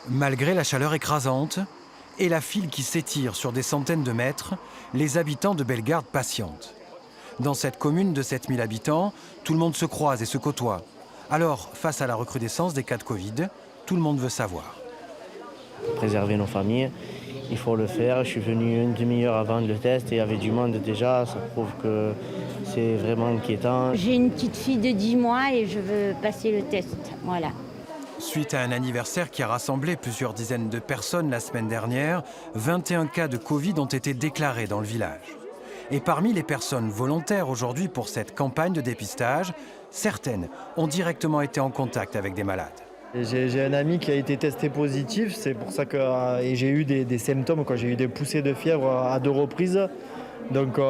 Malgré la chaleur écrasante et la file qui s'étire sur des centaines de mètres, les habitants de Bellegarde patientent. Dans cette commune de 7000 habitants, tout le monde se croise et se côtoie. Alors, face à la recrudescence des cas de Covid, tout le monde veut savoir. Préserver nos familles, il faut le faire. Je suis venu une demi-heure avant le test et il y avait du monde déjà. Ça prouve que c'est vraiment inquiétant. J'ai une petite fille de 10 mois et je veux passer le test. Voilà. Suite à un anniversaire qui a rassemblé plusieurs dizaines de personnes la semaine dernière, 21 cas de Covid ont été déclarés dans le village. Et parmi les personnes volontaires aujourd'hui pour cette campagne de dépistage, certaines ont directement été en contact avec des malades. J'ai un ami qui a été testé positif, c'est pour ça que j'ai eu des symptômes, j'ai eu des poussées de fièvre à 2 reprises. Donc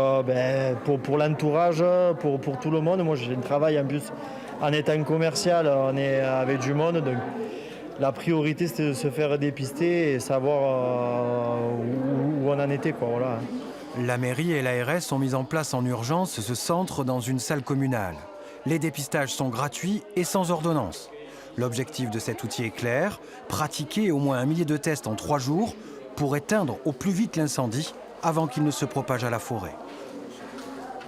pour l'entourage, pour tout le monde, moi j'ai un travail en plus en étant commercial, on est avec du monde. Donc la priorité c'était de se faire dépister et savoir où on en était, quoi, voilà. La mairie et l'ARS ont mis en place en urgence ce centre dans une salle communale. Les dépistages sont gratuits et sans ordonnance. L'objectif de cet outil est clair, pratiquer au moins 1 millier de tests en 3 jours pour éteindre au plus vite l'incendie avant qu'il ne se propage à la forêt.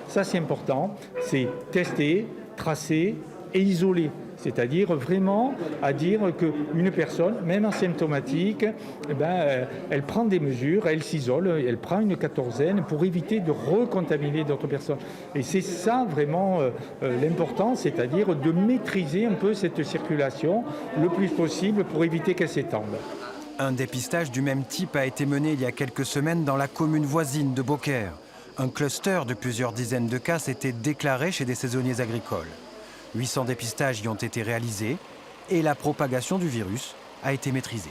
Ça c'est important, c'est tester, tracer et isoler. C'est-à-dire vraiment à dire qu'une personne, même asymptomatique, elle prend des mesures, elle s'isole, elle prend une quatorzaine pour éviter de recontaminer d'autres personnes. Et c'est ça vraiment l'important, c'est-à-dire de maîtriser un peu cette circulation le plus possible pour éviter qu'elle s'étende. Un dépistage du même type a été mené il y a quelques semaines dans la commune voisine de Beaucaire. Un cluster de plusieurs dizaines de cas s'était déclaré chez des saisonniers agricoles. 800 dépistages y ont été réalisés et la propagation du virus a été maîtrisée.